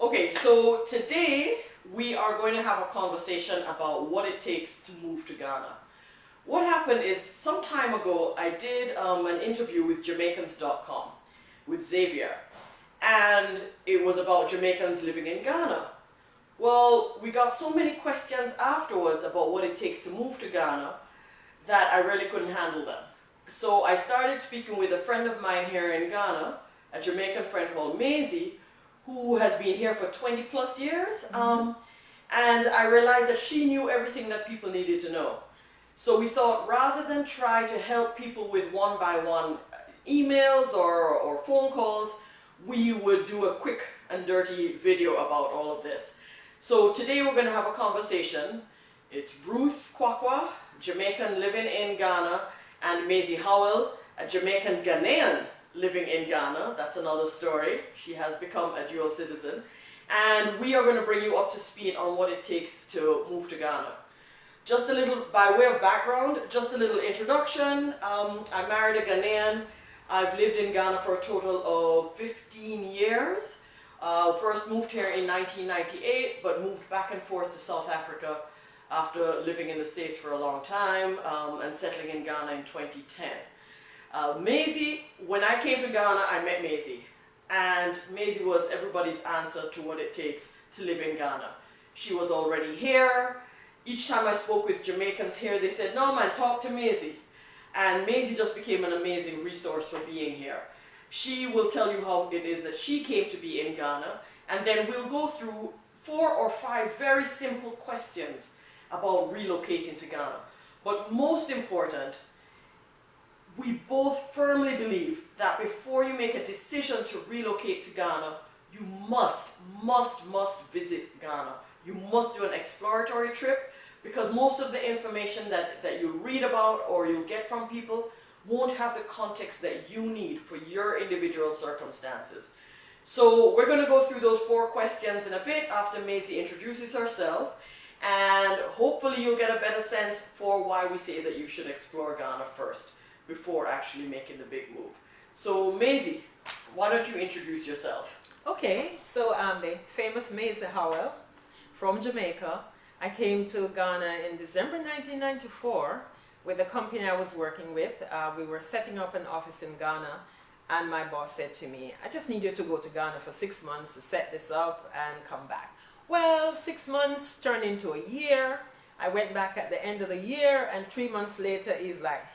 Okay, so today we are going to have a conversation about what it takes to move to Ghana. What happened is some time ago I did an interview with Jamaicans.com with Xavier, and it was about Jamaicans living in Ghana. Well, we got so many questions afterwards about what it takes to move to Ghana that I really couldn't handle them. So I started speaking with a friend of mine here in Ghana, a Jamaican friend called Maisie, who has been here for 20 plus years. And I realized that she knew everything that people needed to know. So we thought, rather than try to help people with one-by-one emails or phone calls, we would do a quick and dirty video about all of this. So today we're going to have a conversation. It's Ruth Kwakwa, Jamaican living in Ghana, and Maisie Howell, a Jamaican Ghanaian living in Ghana. That's another story. She has become a dual citizen. And we are going to bring you up to speed on what it takes to move to Ghana. Just a little, by way of background, just a little introduction. I married a Ghanaian. I've lived in Ghana for a total of 15 years. First moved here in 1998, but moved back and forth to South Africa after living in the States for a long time and settling in Ghana in 2010. Maisie, when I came to Ghana, I met Maisie. And Maisie was everybody's answer to what it takes to live in Ghana. She was already here. Each time I spoke with Jamaicans here, they said, "No man, talk to Maisie." And Maisie just became an amazing resource for being here. She will tell you how it is that she came to be in Ghana. And then we'll go through 4 or 5 very simple questions about relocating to Ghana. But most important, we both firmly believe that before you make a decision to relocate to Ghana, you must visit Ghana. You must do an exploratory trip, because most of the information that you read about or you'll get from people won't have the context that you need for your individual circumstances. So we're going to go through those 4 questions in a bit after Maisie introduces herself, and hopefully you'll get a better sense for why we say that you should explore Ghana first before actually making the big move. So Maisie, why don't you introduce yourself? Okay, so I'm the famous Maisie Howell from Jamaica. I came to Ghana in December 1994 with the company I was working with. We were setting up an office in Ghana, and my boss said to me, "I just need you to go to Ghana for 6 months to set this up and come back." Well, 6 months turned into a year. I went back at the end of the year, and 3 months later he's like,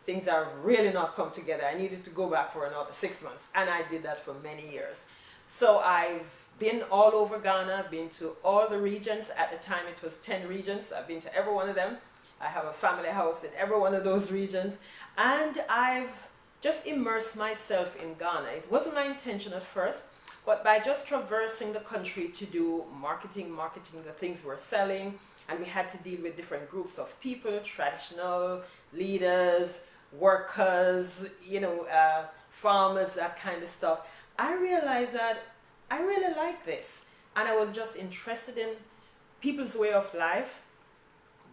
things are really not come together. I needed to go back for another 6 months, and I did that for many years. So I've been all over Ghana, been to all the regions. At the time it was 10 regions. I've been to every one of them. I have a family house in every one of those regions, and I've just immersed myself in Ghana. It wasn't my intention at first, but by just traversing the country to do marketing the things we're selling, and we had to deal with different groups of people, traditional leaders, workers, farmers, that kind of stuff. I realized that I really like this, and I was just interested in people's way of life,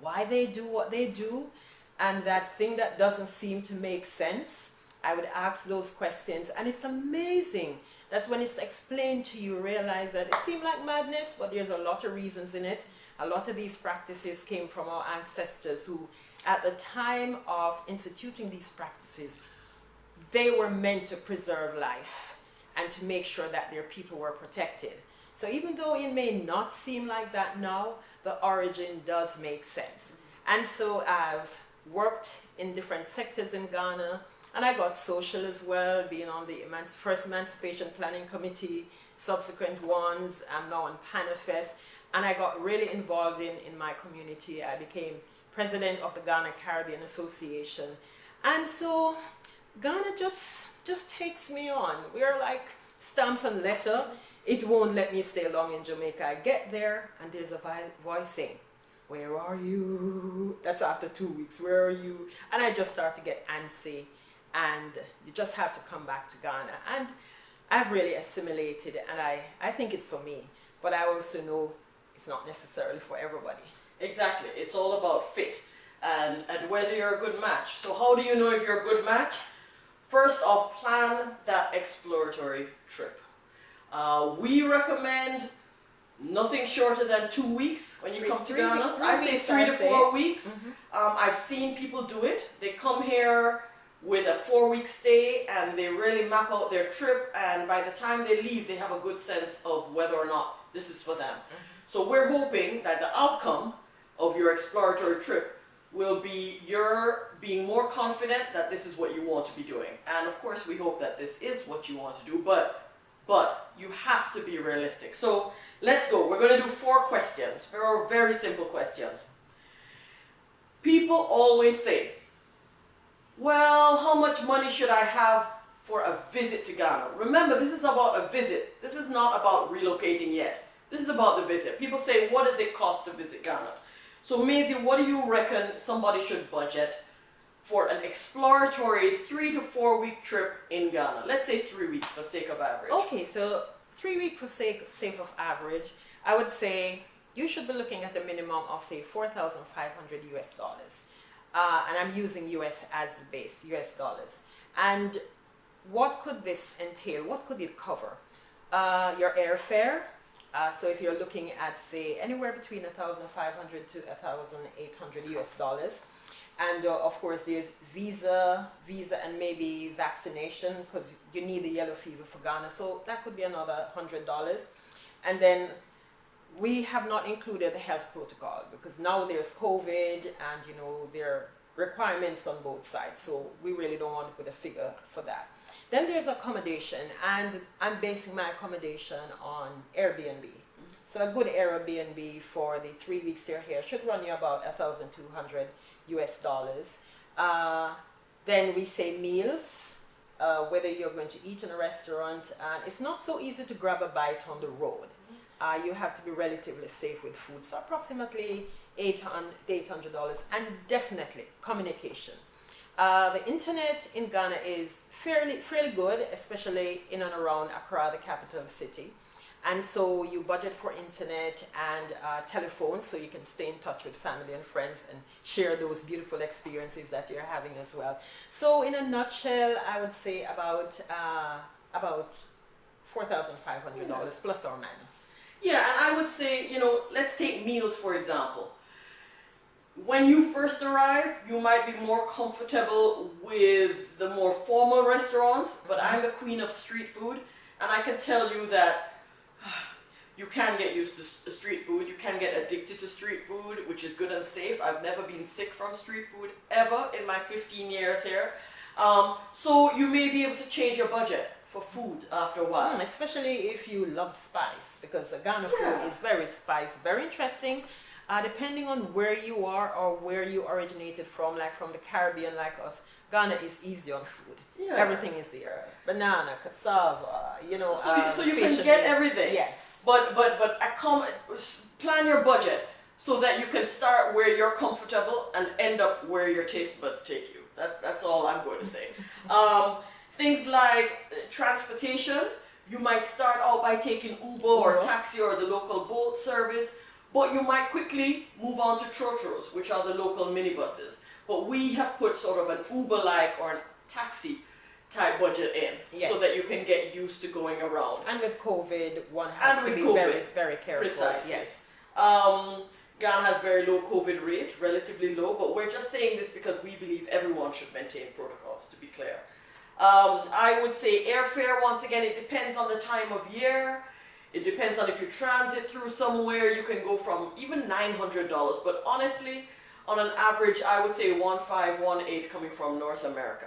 why they do what they do, and that thing that doesn't seem to make sense. I would ask those questions, and it's amazing that when it's explained to you, realize that it seemed like madness, but there's a lot of reasons in it. A lot of these practices came from our ancestors who, at the time of instituting these practices, they were meant to preserve life and to make sure that their people were protected. So even though it may not seem like that now, the origin does make sense. And so I've worked in different sectors in Ghana, and I got social as well, being on the first Emancipation Planning Committee, subsequent ones. I'm now on Panafest, and I got really involved in my community. I became president of the Ghana Caribbean Association. And so Ghana just takes me on. We're like stamp and letter. It won't let me stay long in Jamaica. I get there, and there's a voice saying, "Where are you?" That's after 2 weeks. "Where are you?" And I just start to get antsy, and you just have to come back to Ghana. And I've really assimilated, and I think it's for me. But I also know it's not necessarily for everybody. Exactly. It's all about fit and whether you're a good match. So how do you know if you're a good match? First off, plan that exploratory trip. We recommend nothing shorter than 2 weeks when you come to Ghana. I'd say 3 to 4 weeks. I've seen people do it. They come here with a 4-week stay and they really map out their trip, and by the time they leave they have a good sense of whether or not this is for them. So we're hoping that the outcome of your exploratory trip will be you're being more confident that this is what you want to be doing. And of course we hope that this is what you want to do, but you have to be realistic. So let's go. We're going to do 4 questions. Very, very simple questions. People always say, well, how much money should I have for a visit to Ghana? Remember, this is about a visit. This is not about relocating yet. This is about the visit. People say, what does it cost to visit Ghana? So Maisie, what do you reckon somebody should budget for an exploratory 3 to 4 week trip in Ghana? Let's say 3 weeks for sake of average. Okay, so 3 weeks for sake of average, I would say you should be looking at a minimum of say $4,500 US. And I'm using US as the base, US dollars. And what could this entail? What could it cover? Your airfare. So if you're looking at say anywhere between $1,500 to $1,800 US. And of course there's visa and maybe vaccination, because you need the yellow fever for Ghana. So that could be another $100. And then we have not included the health protocol, because now there's COVID and you know there are requirements on both sides. So we really don't want to put a figure for that. Then there's accommodation, and I'm basing my accommodation on Airbnb. So a good Airbnb for the 3 weeks you're here should run you about $1,200 US. Then we say meals, whether you're going to eat in a restaurant, and it's not so easy to grab a bite on the road. You have to be relatively safe with food. So approximately $800, and definitely communication. The internet in Ghana is fairly good, especially in and around Accra, the capital city. And so you budget for internet and telephone, so you can stay in touch with family and friends and share those beautiful experiences that you're having as well. So in a nutshell, I would say about $4,500 plus or minus. Yeah, and I would say, you know, let's take meals for example. When you first arrive, you might be more comfortable with the more formal restaurants, but I'm the queen of street food, and I can tell you that you can get used to street food. You can get addicted to street food, which is good and safe. I've never been sick from street food ever in my 15 years here. So you may be able to change your budget for food after a while. Especially if you love spice, because Ghana food is very spicy, very interesting. Depending on where you are or where you originated from, like from the Caribbean like us, Ghana is easy on food. Yeah. Everything is here. Banana, cassava, you know. So you can get everything. Yes. But plan your budget so that you can start where you're comfortable and end up where your taste buds take you. That's all I'm going to say. Things like transportation, you might start out by taking Uber or taxi or the local boat service, but you might quickly move on to trotros, which are the local minibuses. But we have put sort of an Uber-like or a taxi type budget in, so that you can get used to going around. And with COVID, one has to be very, very careful. Precisely. Yes. Ghana has very low COVID rate, relatively low, but we're just saying this because we believe everyone should maintain protocols, to be clear. I would say airfare, once again, it depends on the time of year. It depends on if you transit through somewhere. You can go from even $900, but honestly, on an average, I would say 1,518 coming from North America.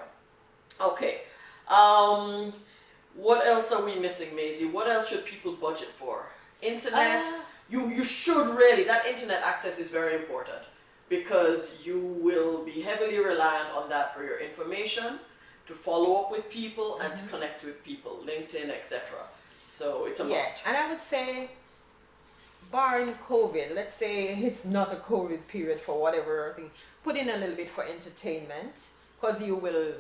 Okay. What else are we missing, Maisie? What else should people budget for? Internet. You should really, that internet access is very important, because you will be heavily reliant on that for your information, to follow up with people and to connect with people, LinkedIn, etc. So it's a must. Yes, and I would say, barring COVID, let's say it's not a COVID period for whatever thing, put in a little bit for entertainment, because you will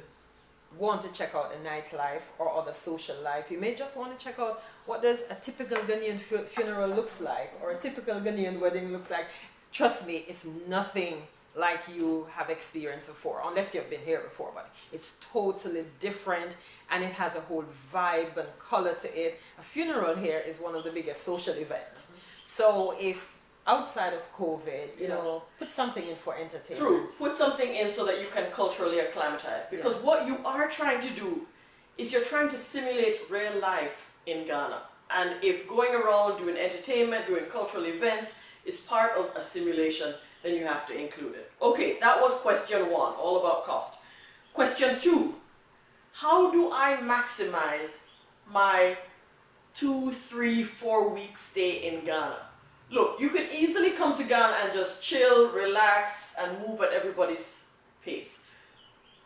want to check out the nightlife or other social life. You may just want to check out what does a typical Ghanaian funeral looks like, or a typical Ghanaian wedding looks like. Trust me, it's nothing like you have experienced before, unless you've been here before, but it's totally different and it has a whole vibe and color to it. A funeral here is one of the biggest social events. So if outside of COVID, you know, put something in for entertainment. True, put something in so that you can culturally acclimatize. Because what you are trying to do is you're trying to simulate real life in Ghana. And if going around doing entertainment, doing cultural events is part of a simulation, then you have to include it. Okay, that was question 1, all about cost. Question 2, how do I maximize my 2, 3, 4 week stay in Ghana? Look, you can easily come to Ghana and just chill, relax, and move at everybody's pace.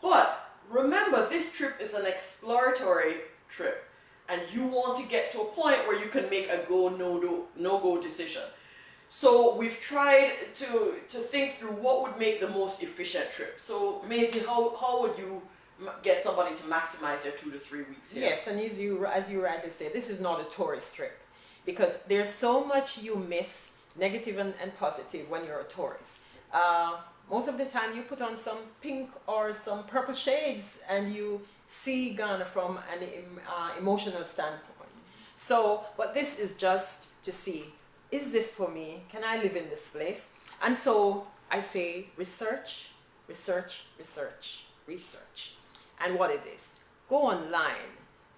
But remember, this trip is an exploratory trip, and you want to get to a point where you can make a go, no-go decision. So we've tried to think through what would make the most efficient trip. So Maisie, how would you get somebody to maximize their 2 to 3 weeks here? Yes, and as you rightly say, this is not a tourist trip, because there's so much you miss, negative and positive, when you're a tourist. Most of the time you put on some pink or some purple shades and you see Ghana from an emotional standpoint. So, but this is just to see, is this for me? Can I live in this place? And so I say research, research, research, research. And what it is, go online,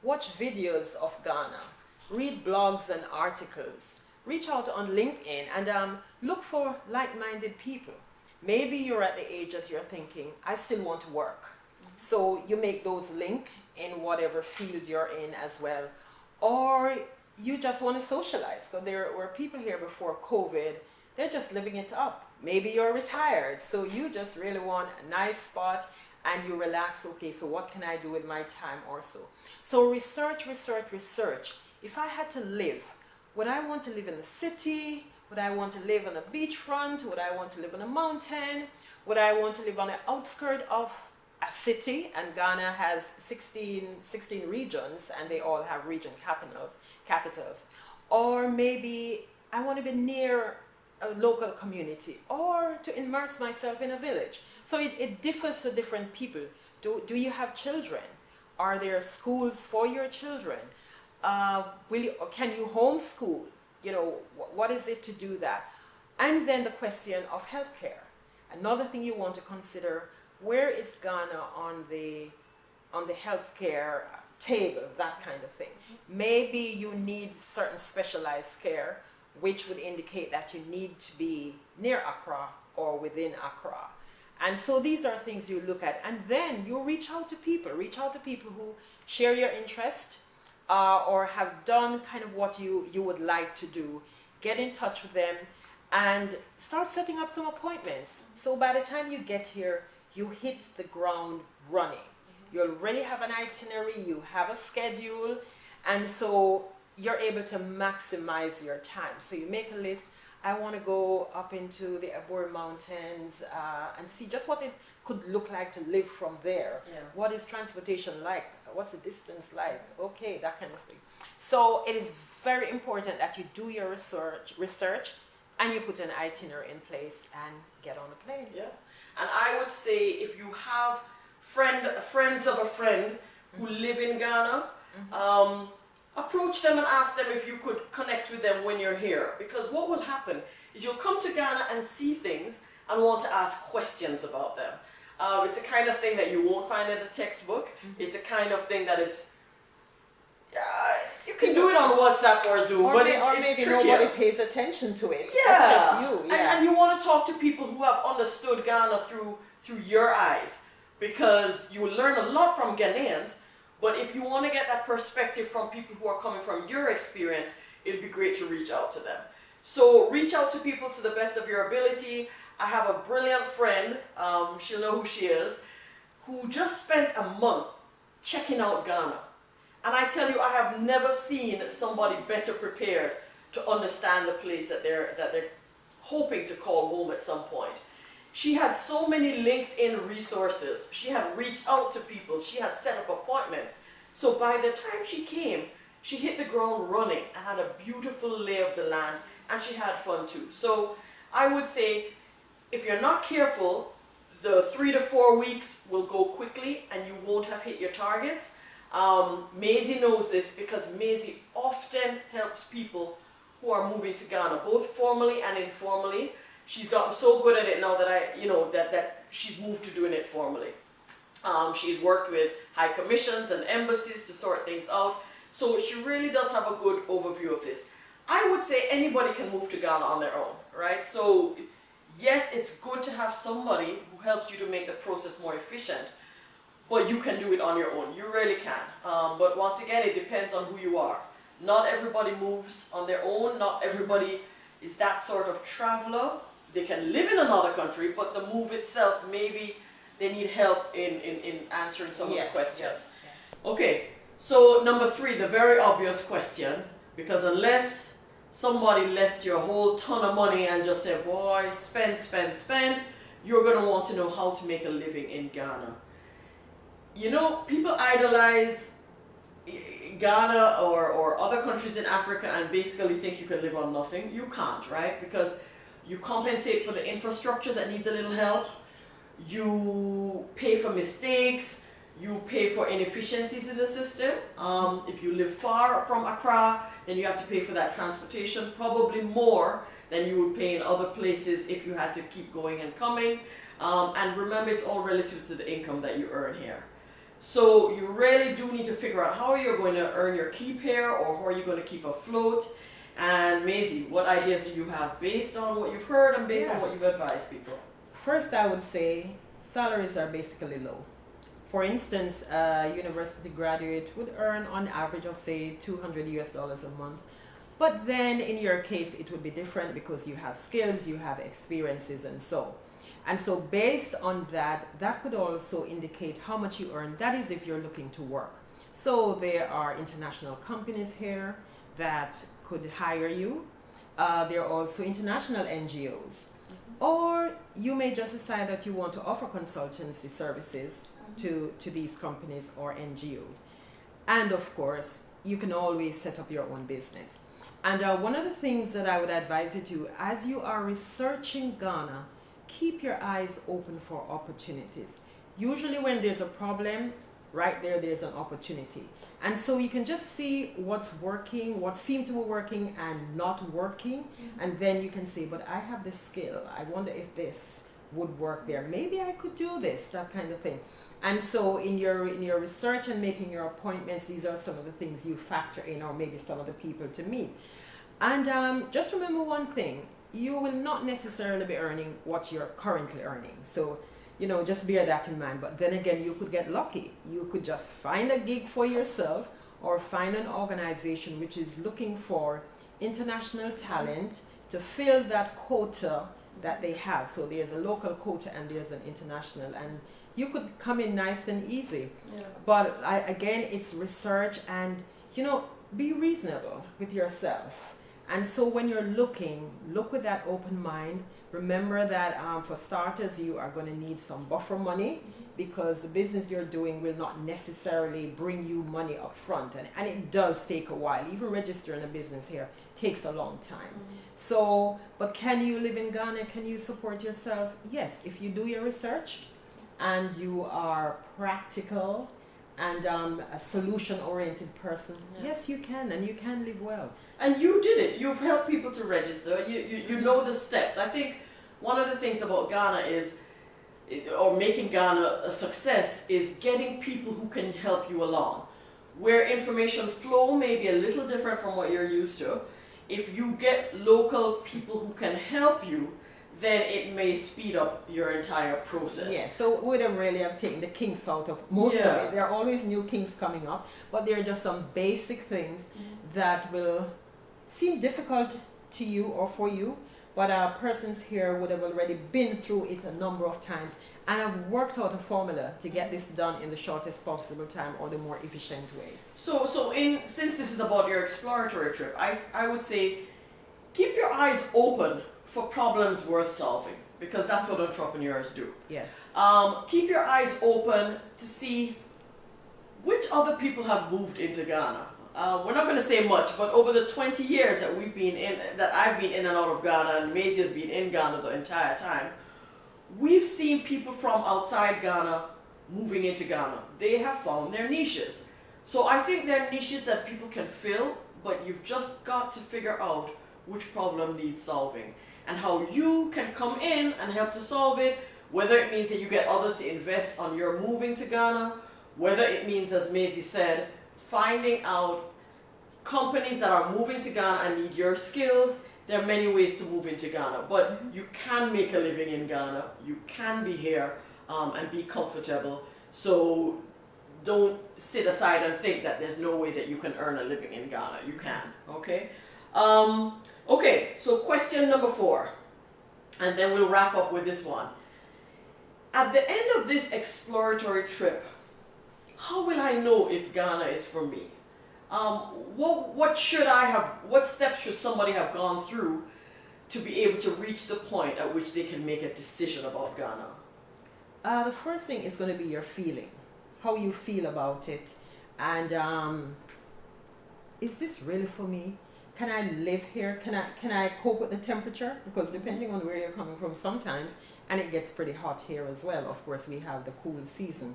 watch videos of Ghana, read blogs and articles, reach out on LinkedIn and look for like-minded people. Maybe you're at the age that you're thinking, I still want to work. So you make those link in whatever field you're in as well. Or you just want to socialize, because there were people here before COVID, they're just living it up. Maybe you're retired, so you just really want a nice spot and you relax. Okay, so what can I do with my time also? So research, research, research. If I had to live, would I want to live in the city? Would I want to live on a beachfront? Would I want to live on a mountain? Would I want to live on the outskirts of a city? And Ghana has 16 regions, and they all have region capitals. Or maybe I want to be near a local community, or to immerse myself in a village. So it differs for different people. Do you have children? Are there schools for your children? Or can you homeschool? You know, what is it to do that? And then the question of healthcare. Another thing you want to consider, where is Ghana on the healthcare table, that kind of thing. Maybe you need certain specialized care, which would indicate that you need to be near Accra or within Accra. And so these are things you look at, and then you reach out to people who share your interest, or have done kind of what you would like to do. Get in touch with them and start setting up some appointments. So by the time you get here, you hit the ground running. You already have an itinerary, you have a schedule, and so you're able to maximize your time. So you make a list. I want to go up into the Abur Mountains and see just what it could look like to live from there. Yeah. What is transportation like? What's the distance like? Okay, that kind of thing. So it is very important that you do your research and you put an itinerary in place and get on a plane. Yeah. And I would say if you have friends of a friend who live in Ghana, approach them and ask them if you could connect with them when you're here. Because what will happen is you'll come to Ghana and see things and want to ask questions about them. It's a kind of thing that you won't find in the textbook. It's a kind of thing that is, you can do it on WhatsApp or Zoom, but it's maybe trickier. Nobody pays attention to it Yeah. except you. Yeah. And you want to talk to people who have understood Ghana through your eyes, because you will learn a lot from Ghanaians. But if you want to get that perspective from people who are coming from your experience, it'd be great to reach out to them. So reach out to people to the best of your ability. I have a brilliant friend, she'll know who she is, who just spent a month checking out Ghana. And I tell you, I have never seen somebody better prepared to understand the place that they're hoping to call home at some point. She had so many LinkedIn resources. She had reached out to people. She had set up appointments. So by the time she came, she hit the ground running and had a beautiful lay of the land, and she had fun too. So I would say, if you're not careful, the 3 to 4 weeks will go quickly and you won't have hit your targets. Maisie knows this because Maisie often helps people who are moving to Ghana, both formally and informally. She's gotten so good at it now that that she's moved to doing it formally. She's worked with high commissions and embassies to sort things out. So she really does have a good overview of this. I would say anybody can move to Ghana on their own, right? So yes, it's good to have somebody who helps you to make the process more efficient, but you can do it on your own. You really can. But once again, it depends on who you are. Not everybody moves on their own. Not everybody is that sort of traveler. They can live in another country, but the move itself, maybe they need help in answering some of the questions. Yes. Okay, so number 3, the very obvious question, because unless somebody left you a whole ton of money and just said, boy, spend, spend, spend, you're going to want to know how to make a living in Ghana. You know, people idolize Ghana or other countries in Africa and basically think you can live on nothing. You can't, right? Because you compensate for the infrastructure that needs a little help. You pay for mistakes. You pay for inefficiencies in the system. If you live far from Accra, then you have to pay for that transportation, probably more than you would pay in other places if you had to keep going and coming. And remember, it's all relative to the income that you earn here. So you really do need to figure out how you're going to earn your keep here, or how are you going to keep afloat. And Maisie, what ideas do you have based on what you've heard and based on what you've advised people? First, I would say salaries are basically low. For instance, a university graduate would earn on average of say $200 a month. But then in your case, it would be different because you have skills, you have experiences, and so. And so based on that, that could also indicate how much you earn. That is if you're looking to work. So there are international companies here that could hire you. There are also international NGOs. Or you may just decide that you want to offer consultancy services to these companies or NGOs. And of course, you can always set up your own business. And one of the things that I would advise you to, as you are researching Ghana, keep your eyes open for opportunities. Usually when there's a problem, right there's an opportunity. And so you can just see what's working, what seems to be working and not working. And then you can say, but I have this skill. I wonder if this would work there. Maybe I could do this, that kind of thing. And so in your research and making your appointments, these are some of the things you factor in, or maybe some of the people to meet. And just remember one thing, you will not necessarily be earning what you're currently earning. So, you know, just bear that in mind. But then again, you could get lucky. You could just find a gig for yourself or find an organization which is looking for international talent to fill that quota that they have. So there's a local quota and there's an international, and you could come in nice and easy. Yeah. But again, it's research, and, you know, be reasonable with yourself. And so when you're looking, look with that open mind. Remember that for starters, you are going to need some buffer money, because the business you're doing will not necessarily bring you money up front. And it does take a while. Even registering a business here takes a long time. So, but can you live in Ghana? Can you support yourself? Yes, if you do your research and you are practical and a solution-oriented person, yes, you can, and you can live well. And you did it. You've helped people to register. You know the steps. I think one of the things about Ghana is, or making Ghana a success, is getting people who can help you along. Where information flow may be a little different from what you're used to, if you get local people who can help you, then it may speed up your entire process. Yeah, so we don't really have taken the kinks out of most of it. There are always new kinks coming up, but there are just some basic things that will seem difficult to you or for you, but persons here would have already been through it a number of times and have worked out a formula to get this done in the shortest possible time or the more efficient ways. So since this is about your exploratory trip, I would say keep your eyes open for problems worth solving, because that's what entrepreneurs do. Yes. Keep your eyes open to see which other people have moved into Ghana. We're not going to say much, but over the 20 years that I've been in and out of Ghana, and Maisie has been in Ghana the entire time, we've seen people from outside Ghana moving into Ghana. They have found their niches. So I think there are niches that people can fill, but you've just got to figure out which problem needs solving and how you can come in and help to solve it, whether it means that you get others to invest on your moving to Ghana, whether it means, as Maisie said, finding out companies that are moving to Ghana and need your skills. There are many ways to move into Ghana, but you can make a living in Ghana. You can be here and be comfortable. So don't sit aside and think that there's no way that you can earn a living in Ghana. You can, okay? Okay, so question number 4, and then we'll wrap up with this one. At the end of this exploratory trip, how will I know if Ghana is for me? What steps should somebody have gone through to be able to reach the point at which they can make a decision about Ghana? The first thing is going to be your feeling, how you feel about it, and is this really for me? Can I live here? Can I cope with the temperature? Because depending on where you're coming from sometimes, and it gets pretty hot here as well. Of course, we have the cool season.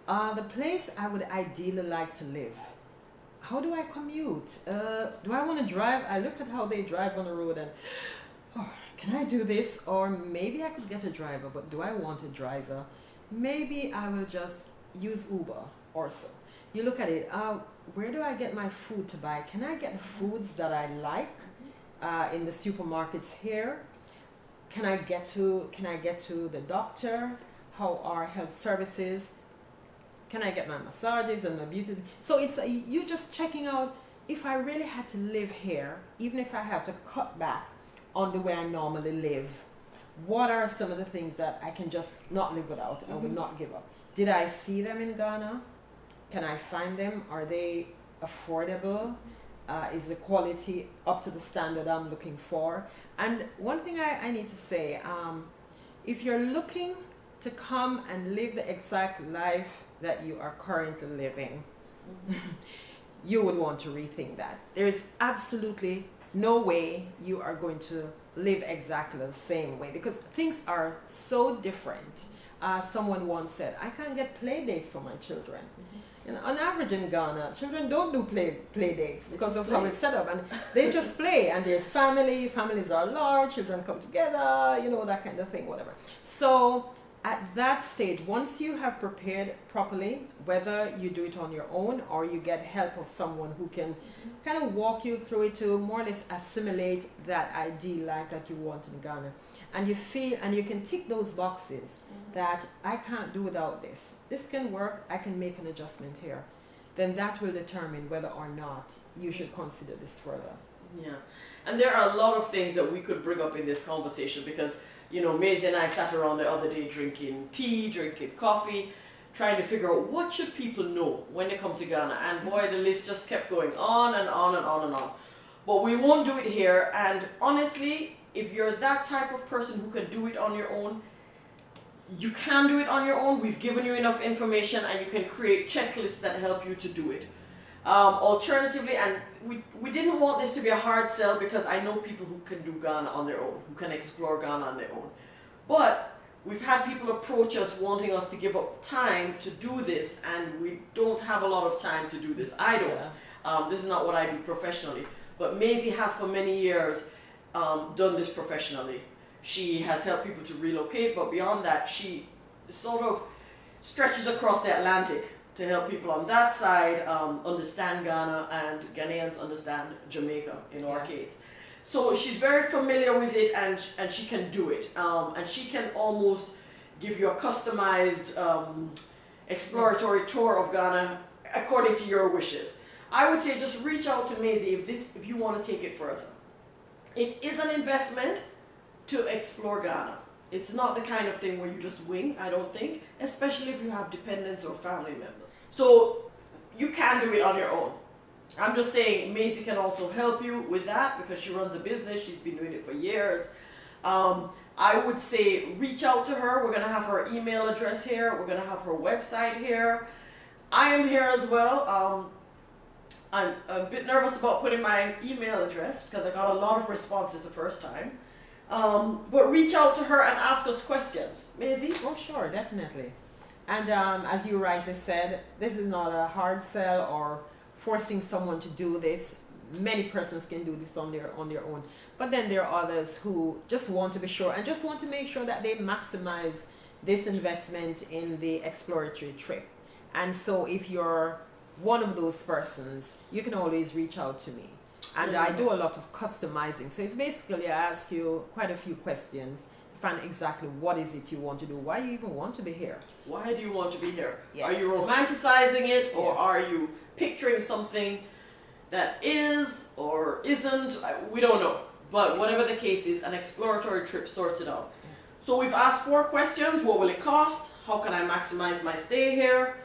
The place I would ideally like to live. How do I commute? Do I want to drive? I look at how they drive on the road and, can I do this? Or maybe I could get a driver, but do I want a driver? Maybe I will just use Uber or so. You look at it, where do I get my food to buy? Can I get the foods that I like in the supermarkets here? Can I get to the doctor? How are health services? Can I get my massages and my beauty? So it's you just checking out, if I really had to live here, even if I have to cut back on the way I normally live, what are some of the things that I can just not live without and will not give up? Did I see them in Ghana? Can I find them? Are they affordable? Is the quality up to the standard I'm looking for? And one thing I need to say, if you're looking to come and live the exact life that you are currently living, you would want to rethink that. There is absolutely no way you are going to live exactly the same way because things are so different. Someone once said, I can't get play dates for my children. And on average in Ghana, children don't do play dates because of how it's set up, and they just play, and there's families are large, children come together, that kind of thing, whatever. So at that stage, once you have prepared properly, whether you do it on your own or you get help of someone who can kind of walk you through it to more or less assimilate that ideal life that you want in Ghana, and you feel and you can tick those boxes that I can't do without this. This can work, I can make an adjustment here. Then that will determine whether or not you should consider this further. Yeah, and there are a lot of things that we could bring up in this conversation because Maisie and I sat around the other day drinking tea, drinking coffee, trying to figure out what should people know when they come to Ghana. And boy, the list just kept going on and on and on and on. But we won't do it here. And honestly, if you're that type of person who can do it on your own, you can do it on your own. We've given you enough information and you can create checklists that help you to do it. Alternatively, and we didn't want this to be a hard sell because I know people who can do Ghana on their own, who can explore Ghana on their own. But we've had people approach us wanting us to give up time to do this, and we don't have a lot of time to do this. I don't. Yeah. This is not what I do professionally. But Maisie has for many years done this professionally. She has helped people to relocate, but beyond that, she sort of stretches across the Atlantic to help people on that side understand Ghana, and Ghanaians understand Jamaica in our case. So she's very familiar with it, and she can do it. And she can almost give you a customized exploratory tour of Ghana according to your wishes. I would say just reach out to Maisie if you want to take it further. It is an investment to explore Ghana. It's not the kind of thing where you just wing, I don't think, especially if you have dependents or family members. So you can do it on your own. I'm just saying Maisie can also help you with that because she runs a business. She's been doing it for years. I would say reach out to her. We're going to have her email address here. We're going to have her website here. I am here as well. I'm a bit nervous about putting my email address because I got a lot of responses the first time. but reach out to her and ask us questions. Maisie? Oh, sure, definitely. And as you rightly said, this is not a hard sell or forcing someone to do this. Many persons can do this on their own. But then there are others who just want to be sure and just want to make sure that they maximize this investment in the exploratory trip. And so if you're one of those persons, you can always reach out to me. And I do a lot of customizing. So it's basically I ask you quite a few questions to find exactly what is it you want to do, why you even want to be here. Why do you want to be here? Yes. Are you romanticizing it, or Yes. are you picturing something that is or isn't? We don't know. But whatever the case is, an exploratory trip sorts it out. Yes. So we've asked 4 questions. What will it cost? How can I maximize my stay here?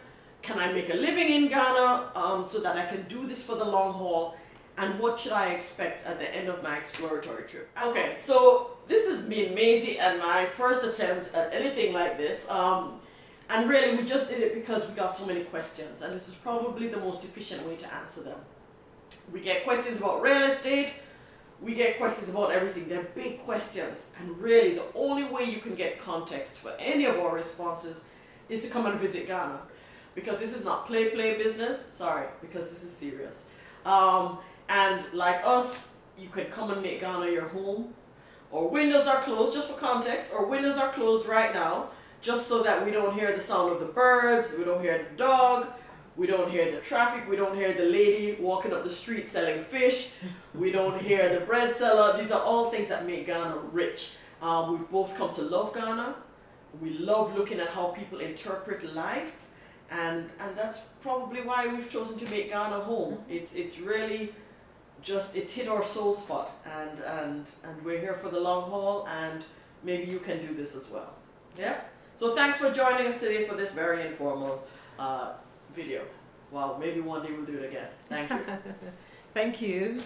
Can I make a living in Ghana so that I can do this for the long haul? And what should I expect at the end of my exploratory trip? Okay, so this has been Maisie and my first attempt at anything like this. And really, we just did it because we got so many questions. And this is probably the most efficient way to answer them. We get questions about real estate. We get questions about everything. They're big questions. And really, the only way you can get context for any of our responses is to come and visit Ghana. Because this is not play business. Sorry, because this is serious. And like us, you can come and make Ghana your home. Our windows are closed, just for context, our windows are closed right now, just so that we don't hear the sound of the birds, we don't hear the dog, we don't hear the traffic, we don't hear the lady walking up the street selling fish, we don't hear the bread seller. These are all things that make Ghana rich. We've both come to love Ghana. We love looking at how people interpret life. And that's probably why we've chosen to make Ghana home. It's really just, it's hit our soul spot, and we're here for the long haul, and maybe you can do this as well. Yes? So thanks for joining us today for this very informal video. Well, maybe one day we'll do it again. Thank you. Thank you.